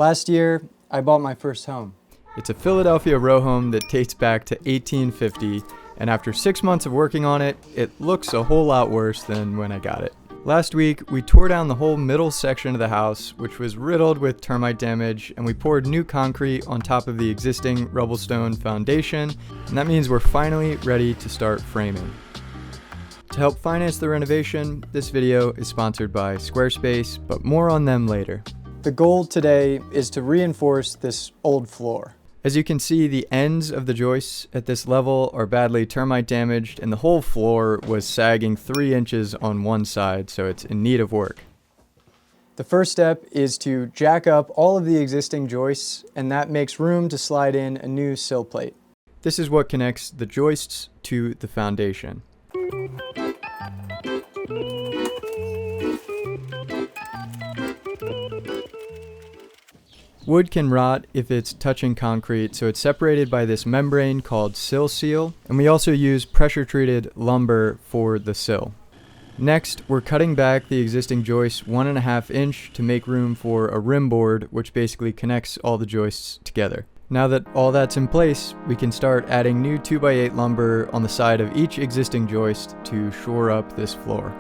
Last year, I bought my first home. It's a Philadelphia row home that dates back to 1850, and after 6 months of working on it, it looks a whole lot worse than when I got it. Last week, we tore down the whole middle section of the house, which was riddled with termite damage, and we poured new concrete on top of the existing rubble stone foundation, and that means we're finally ready to start framing. To help finance the renovation, this video is sponsored by Squarespace, but more on them later. The goal today is to reinforce this old floor. As you can see, the ends of the joists at this level are badly termite damaged, and the whole floor was sagging 3 inches on one side, so it's in need of work. The first step is to jack up all of the existing joists, and that makes room to slide in a new sill plate. This is what connects the joists to the foundation. Wood can rot if it's touching concrete, so it's separated by this membrane called sill seal, and we also use pressure-treated lumber for the sill. Next, we're cutting back the existing joist 1.5 inch to make room for a rim board, which basically connects all the joists together. Now that all that's in place, we can start adding new 2x8 lumber on the side of each existing joist to shore up this floor.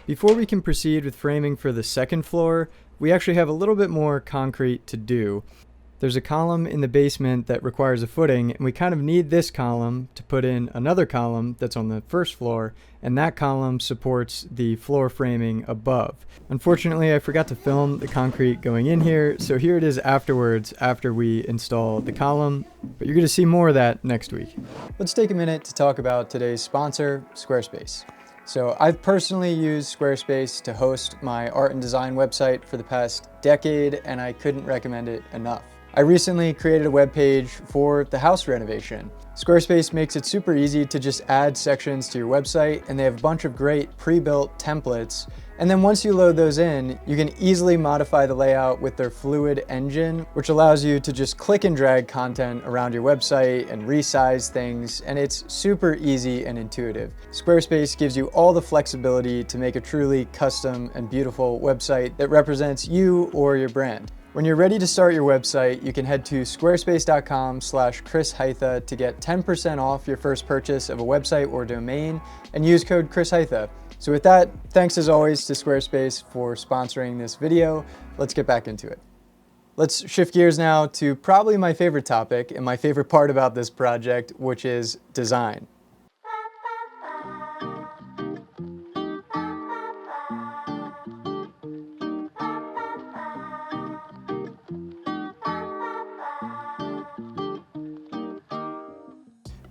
Before we can proceed with framing for the second floor, we actually have a little bit more concrete to do. There's a column in the basement that requires a footing, and we kind of need this column to put in another column that's on the first floor, and that column supports the floor framing above. Unfortunately, I forgot to film the concrete going in here, so here it is afterwards after we install the column, but you're going to see more of that next week. Let's take a minute to talk about today's sponsor, Squarespace. So I've personally used Squarespace to host my art and design website for the past decade, and I couldn't recommend it enough. I recently created a web page for the house renovation. Squarespace makes it super easy to just add sections to your website, and they have a bunch of great pre-built templates. And then once you load those in, you can easily modify the layout with their fluid engine, which allows you to just click and drag content around your website and resize things, and it's super easy and intuitive. Squarespace gives you all the flexibility to make a truly custom and beautiful website that represents you or your brand. When you're ready to start your website, you can head to squarespace.com/ChrisHytha to get 10% off your first purchase of a website or domain and use code ChrisHytha. So with that, thanks as always to Squarespace for sponsoring this video. Let's get back into it. Let's shift gears now to probably my favorite topic and my favorite part about this project, which is design.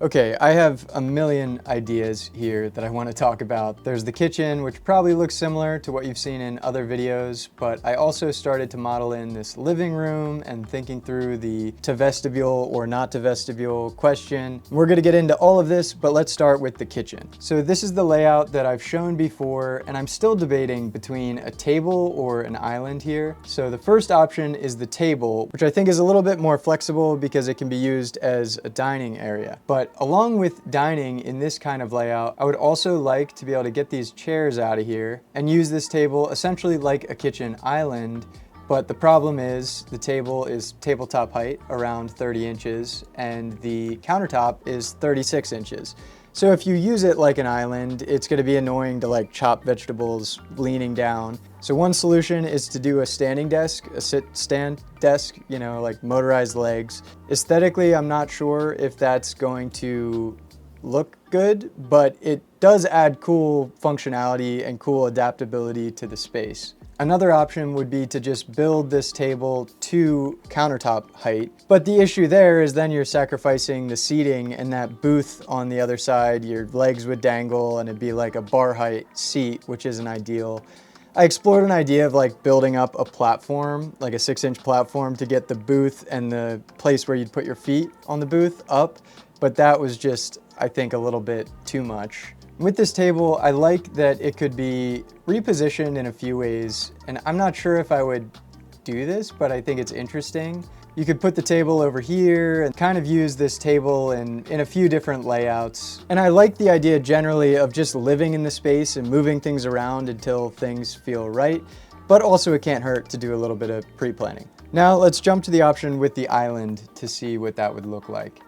Okay, I have a million ideas here that I want to talk about. There's the kitchen, which probably looks similar to what you've seen in other videos, but I also started to model in this living room and thinking through the to vestibule or not to vestibule question. We're going to get into all of this, but let's start with the kitchen. So this is the layout that I've shown before, and I'm still debating between a table or an island here. So the first option is the table, which I think is a little bit more flexible because it can be used as a dining area. But along with dining in this kind of layout, I would also like to be able to get these chairs out of here and use this table essentially like a kitchen island. But the problem is the table is tabletop height, around 30 inches, and the countertop is 36 inches. So if you use it like an island, it's going to be annoying to like chop vegetables leaning down. So one solution is to do a standing desk, a sit-stand desk, you know, like motorized legs. Aesthetically, I'm not sure if that's going to look good, but it does add cool functionality and cool adaptability to the space. Another option would be to just build this table to countertop height. But the issue there is then you're sacrificing the seating and that booth on the other side. Your legs would dangle and it'd be like a bar height seat, which isn't ideal. I explored an idea of like building up a platform, like a 6-inch platform to get the booth and the place where you'd put your feet on the booth up. But that was just, I think, a little bit too much. With this table, I like that it could be repositioned in a few ways, and I'm not sure if I would do this, but I think it's interesting. You could put the table over here and kind of use this table in a few different layouts. And I like the idea generally of just living in the space and moving things around until things feel right, but also it can't hurt to do a little bit of pre-planning. Now let's jump to the option with the island to see what that would look like.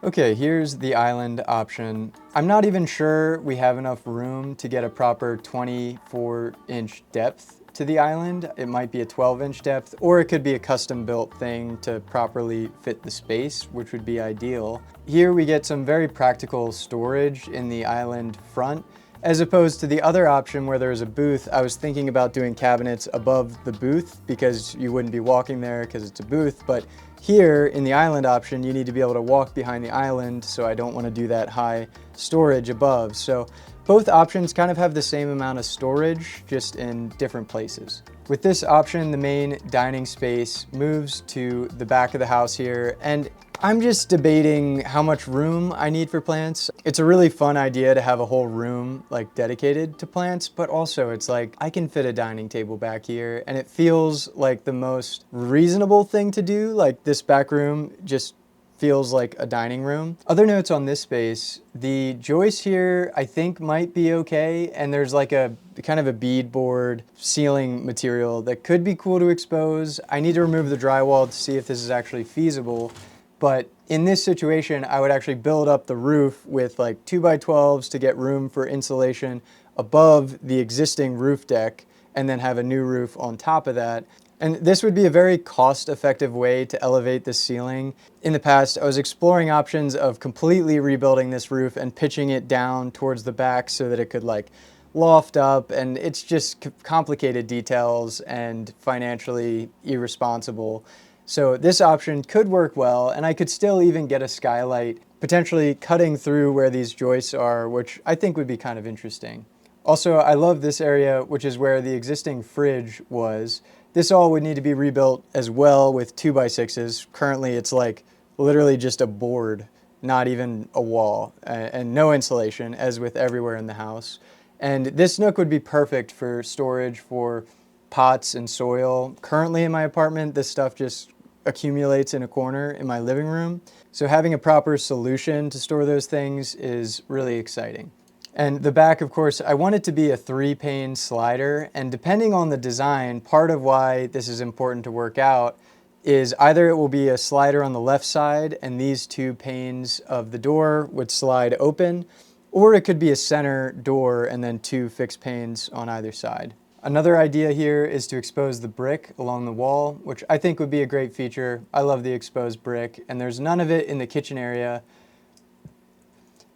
Okay, here's the island option. I'm not even sure we have enough room to get a proper 24-inch depth to the island. It might be a 12-inch depth, or it could be a custom built thing to properly fit the space, which would be ideal. Here we get some very practical storage in the island front, as opposed to the other option where there's a booth. I was thinking about doing cabinets above the booth because you wouldn't be walking there because it's a booth, but here in the island option, you need to be able to walk behind the island, so I don't want to do that high storage above. So both options kind of have the same amount of storage, just in different places. With this option, the main dining space moves to the back of the house here, and I'm just debating how much room I need for plants. It's a really fun idea to have a whole room like dedicated to plants, but also it's like I can fit a dining table back here, and it feels like the most reasonable thing to do. Like this back room just feels like a dining room. Other notes on this space, the joist here I think might be okay, and there's like a kind of a beadboard ceiling material that could be cool to expose. I need to remove the drywall to see if this is actually feasible, but in this situation I would actually build up the roof with like 2x12s to get room for insulation above the existing roof deck, and then have a new roof on top of that. And this would be a very cost-effective way to elevate the ceiling. In the past, I was exploring options of completely rebuilding this roof and pitching it down towards the back so that it could like loft up, and it's just complicated details and financially irresponsible. So this option could work well, and I could still even get a skylight potentially cutting through where these joists are, which I think would be kind of interesting. Also, I love this area, which is where the existing fridge was. This all would need to be rebuilt as well with 2x6s. Currently, it's like literally just a board, not even a wall, and no insulation, as with everywhere in the house. And this nook would be perfect for storage for pots and soil. Currently in my apartment, this stuff just accumulates in a corner in my living room. So having a proper solution to store those things is really exciting. And the back, of course, I want it to be a 3-pane slider, and depending on the design, part of why this is important to work out is either it will be a slider on the left side and these 2 panes of the door would slide open, or it could be a center door and then 2 fixed panes on either side. Another idea here is to expose the brick along the wall, which I think would be a great feature. I love the exposed brick, and there's none of it in the kitchen area,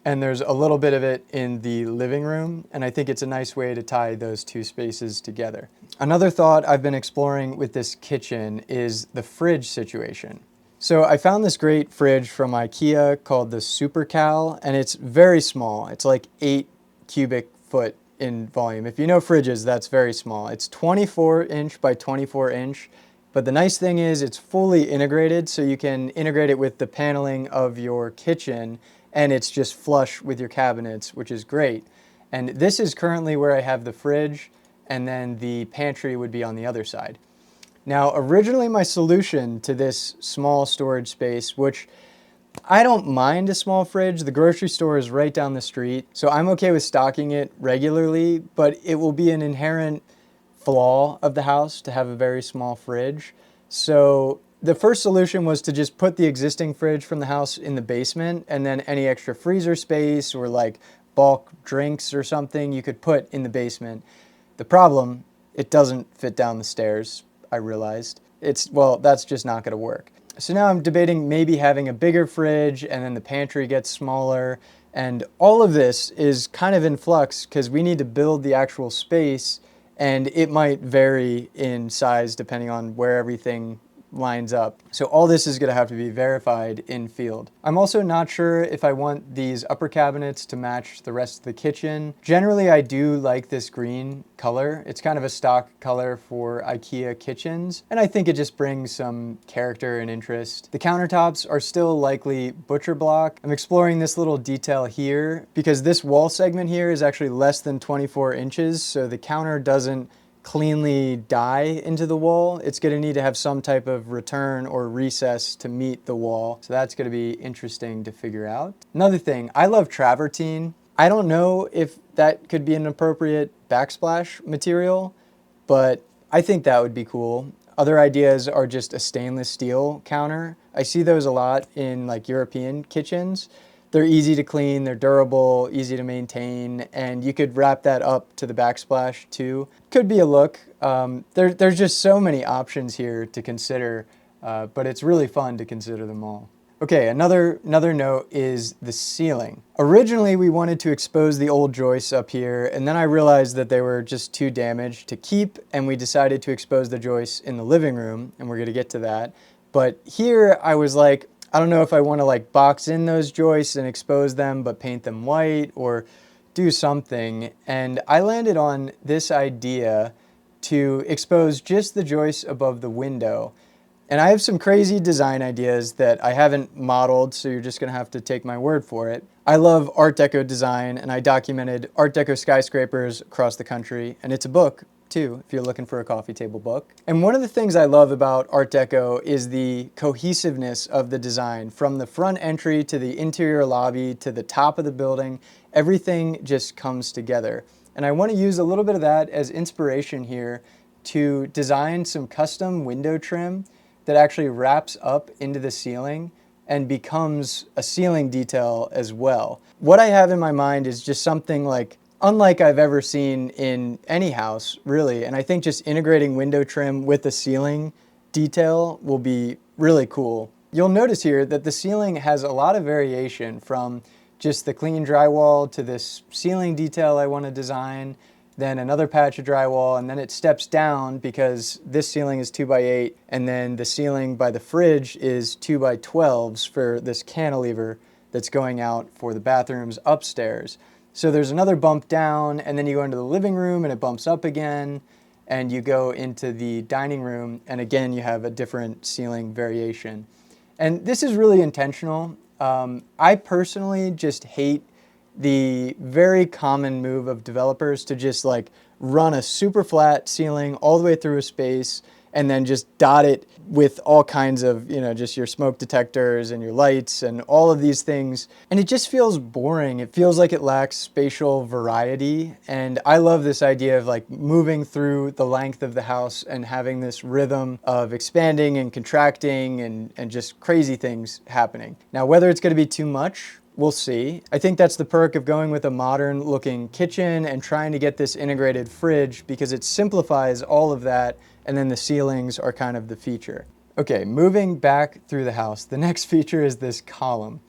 and there's a little bit of it in the living room, and I think it's a nice way to tie those 2 spaces together. Another thought I've been exploring with this kitchen is the fridge situation. So I found this great fridge from IKEA called the Super Cal, and it's very small. It's like 8 cubic foot in volume. If you know fridges, that's very small. It's 24-inch by 24-inch, but the nice thing is it's fully integrated, so you can integrate it with the paneling of your kitchen, and it's just flush with your cabinets, which is great. And this is currently where I have the fridge, and then the pantry would be on the other side. Now, originally my solution to this small storage space, which I don't mind a small fridge, the grocery store is right down the street, so I'm okay with stocking it regularly, but it will be an inherent flaw of the house to have a very small fridge. So the first solution was to just put the existing fridge from the house in the basement, and then any extra freezer space or like bulk drinks or something you could put in the basement. The problem, it doesn't fit down the stairs, I realized. Well, that's just not gonna work. So now I'm debating maybe having a bigger fridge, and then the pantry gets smaller, and all of this is kind of in flux because we need to build the actual space, and it might vary in size depending on where everything lines up. So all this is going to have to be verified in field. I'm also not sure if I want these upper cabinets to match the rest of the kitchen. Generally, I do like this green color. It's kind of a stock color for IKEA kitchens, and I think it just brings some character and interest. The countertops are still likely butcher block. I'm exploring this little detail here because this wall segment here is actually less than 24 inches, so the counter doesn't cleanly die into the wall. It's going to need to have some type of return or recess to meet the wall. So that's going to be interesting to figure out. Another thing, I love travertine. I don't know if that could be an appropriate backsplash material, but I think that would be cool. Other ideas are just a stainless steel counter. I see those a lot in like European kitchens. They're easy to clean, they're durable, easy to maintain, and you could wrap that up to the backsplash too. Could be a look. There's just so many options here to consider, but it's really fun to consider them all. Okay, another note is the ceiling. Originally, we wanted to expose the old joists up here, and then I realized that they were just too damaged to keep, and we decided to expose the joists in the living room, and we're gonna get to that. But here, I was like, I don't know if I wanna like box in those joists and expose them, but paint them white, or do something. And I landed on this idea to expose just the joists above the window. And I have some crazy design ideas that I haven't modeled, so you're just gonna have to take my word for it. I love Art Deco design, and I documented Art Deco skyscrapers across the country, and it's a book too, if you're looking for a coffee table book. And one of the things I love about Art Deco is the cohesiveness of the design. From the front entry to the interior lobby to the top of the building, everything just comes together. And I wanna use a little bit of that as inspiration here to design some custom window trim that actually wraps up into the ceiling and becomes a ceiling detail as well. What I have in my mind is just something like unlike I've ever seen in any house, really. And I think just integrating window trim with the ceiling detail will be really cool. You'll notice here that the ceiling has a lot of variation, from just the clean drywall to this ceiling detail I want to design, then another patch of drywall, and then it steps down because this ceiling is 2x8, and then the ceiling by the fridge is 2x12s for this cantilever that's going out for the bathrooms upstairs. So there's another bump down, and then you go into the living room and it bumps up again, and you go into the dining room, and again you have a different ceiling variation. And this is really intentional. I personally just hate the very common move of developers to just like run a super flat ceiling all the way through a space and then just dot it with all kinds of, just your smoke detectors and your lights and all of these things. And it just feels boring. It feels like it lacks spatial variety. And I love this idea of like moving through the length of the house and having this rhythm of expanding and contracting and just crazy things happening. Now, whether it's going to be too much, we'll see. I think that's the perk of going with a modern looking kitchen and trying to get this integrated fridge, because it simplifies all of that, and then the ceilings are kind of the feature. Okay, moving back through the house, the next feature is this column.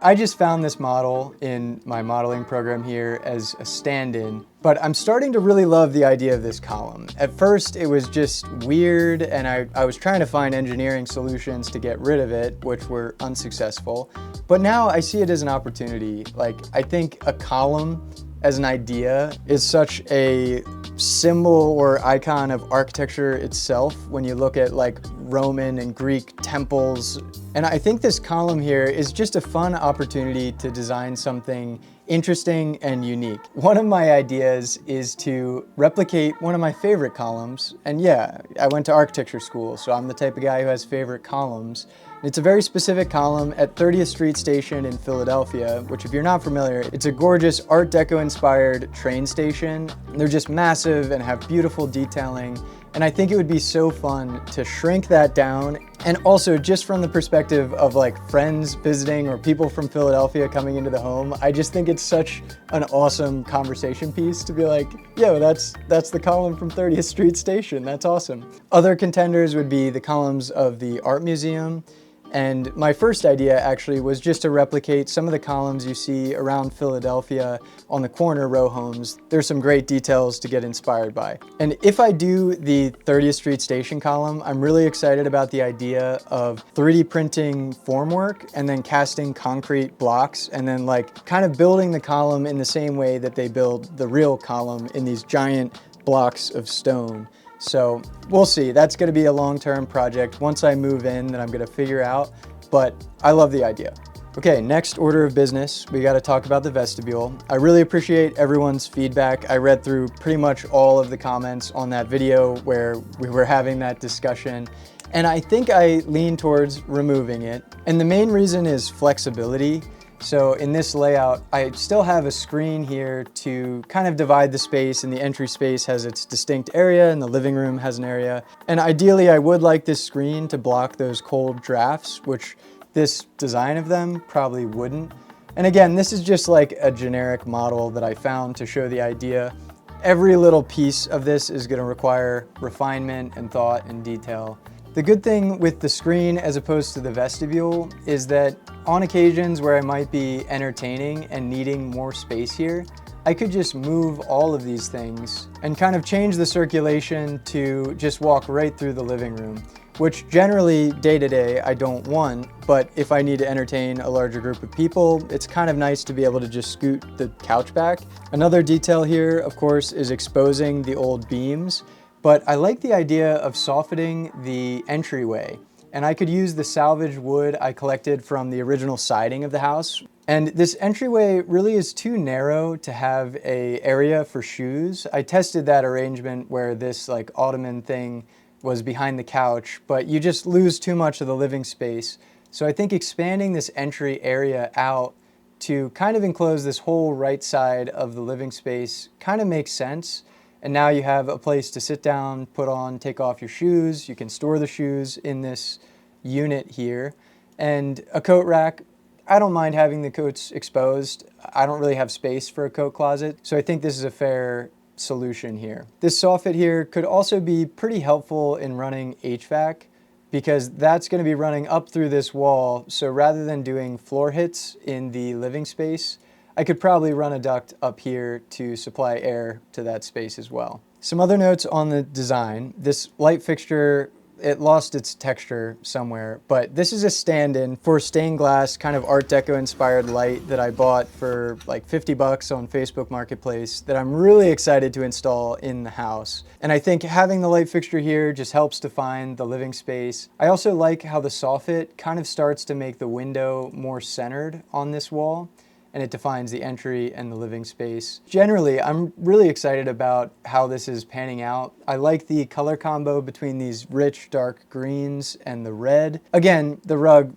I just found this model in my modeling program here as a stand-in, but I'm starting to really love the idea of this column. At first, it was just weird, and I was trying to find engineering solutions to get rid of it, which were unsuccessful. But now I see it as an opportunity. Like, I think a column as an idea is such a symbol or icon of architecture itself when you look at like Roman and Greek temples. And I think this column here is just a fun opportunity to design something interesting and unique. One of my ideas is to replicate one of my favorite columns. And yeah, I went to architecture school, so I'm the type of guy who has favorite columns. It's a very specific column at 30th Street Station in Philadelphia, which, if you're not familiar, it's a gorgeous Art Deco inspired train station. They're just massive and have beautiful detailing. And I think it would be so fun to shrink that down. And also, just from the perspective of like friends visiting or people from Philadelphia coming into the home, I just think it's such an awesome conversation piece to be like, yo, that's the column from 30th Street Station. That's awesome. Other contenders would be the columns of the Art Museum. And my first idea actually was just to replicate some of the columns you see around Philadelphia on the corner Rowhomes. There's some great details to get inspired by. And if I do the 30th Street Station column, I'm really excited about the idea of 3D printing formwork and then casting concrete blocks and then like kind of building the column in the same way that they build the real column in these giant blocks of stone. So we'll see. That's going to be a long-term project. Once I move in, that I'm going to figure out, but I love the idea. Okay, next order of business, we got to talk about the vestibule. I really appreciate everyone's feedback. I read through pretty much all of the comments on that video where we were having that discussion, and I think I lean towards removing it. And the main reason is flexibility. So in this layout, I still have a screen here to kind of divide the space, and the entry space has its distinct area and the living room has an area. And ideally, I would like this screen to block those cold drafts, which this design of them probably wouldn't. And again, this is just like a generic model that I found to show the idea. Every little piece of this is going to require refinement and thought and detail. The good thing with the screen as opposed to the vestibule is that on occasions where I might be entertaining and needing more space here, I could just move all of these things and kind of change the circulation to just walk right through the living room, which generally day to day I don't want, but if I need to entertain a larger group of people, it's kind of nice to be able to just scoot the couch back. Another detail here, of course, is exposing the old beams, but I like the idea of softening the entryway. And I could use the salvaged wood I collected from the original siding of the house. And this entryway really is too narrow to have an area for shoes. I tested that arrangement where this like ottoman thing was behind the couch, but you just lose too much of the living space. So I think expanding this entry area out to kind of enclose this whole right side of the living space kind of makes sense. And now you have a place to sit down, put on, take off your shoes. You can store the shoes in this unit here. And a coat rack, I don't mind having the coats exposed. I don't really have space for a coat closet, so I think this is a fair solution here. This soffit here could also be pretty helpful in running HVAC because that's going to be running up through this wall. So rather than doing floor hits in the living space, I could probably run a duct up here to supply air to that space as well. Some other notes on the design. This light fixture, it lost its texture somewhere, but this is a stand-in for stained glass, kind of Art Deco inspired light that I bought for like 50 bucks on Facebook Marketplace that I'm really excited to install in the house. And I think having the light fixture here just helps define the living space. I also like how the soffit kind of starts to make the window more centered on this wall, and it defines the entry and the living space. Generally, I'm really excited about how this is panning out. I like the color combo between these rich dark greens and the red. Again, the rug,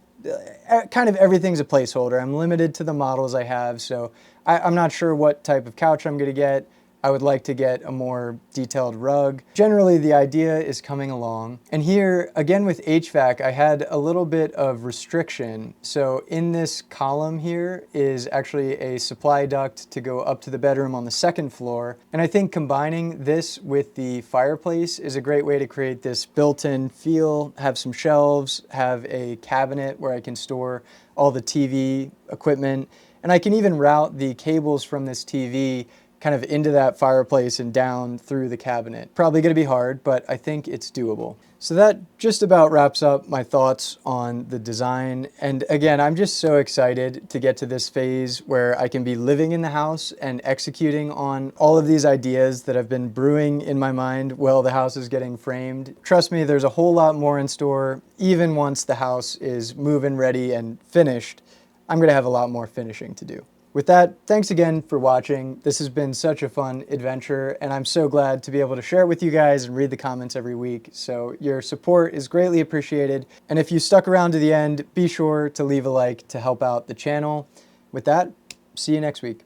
kind of everything's a placeholder. I'm limited to the models I have, so I'm not sure what type of couch I'm gonna get. I would like to get a more detailed rug. Generally, the idea is coming along. And here, again with HVAC, I had a little bit of restriction. So in this column here is actually a supply duct to go up to the bedroom on the second floor. And I think combining this with the fireplace is a great way to create this built-in feel, have some shelves, have a cabinet where I can store all the TV equipment. And I can even route the cables from this TV kind of into that fireplace and down through the cabinet. Probably gonna be hard, but I think it's doable. So that just about wraps up my thoughts on the design. And again, I'm just so excited to get to this phase where I can be living in the house and executing on all of these ideas that have been brewing in my mind while the house is getting framed. Trust me, there's a whole lot more in store. Even once the house is move-in ready and finished, I'm gonna have a lot more finishing to do. With that, thanks again for watching. This has been such a fun adventure, and I'm so glad to be able to share it with you guys and read the comments every week. So your support is greatly appreciated. And if you stuck around to the end, be sure to leave a like to help out the channel. With that, see you next week.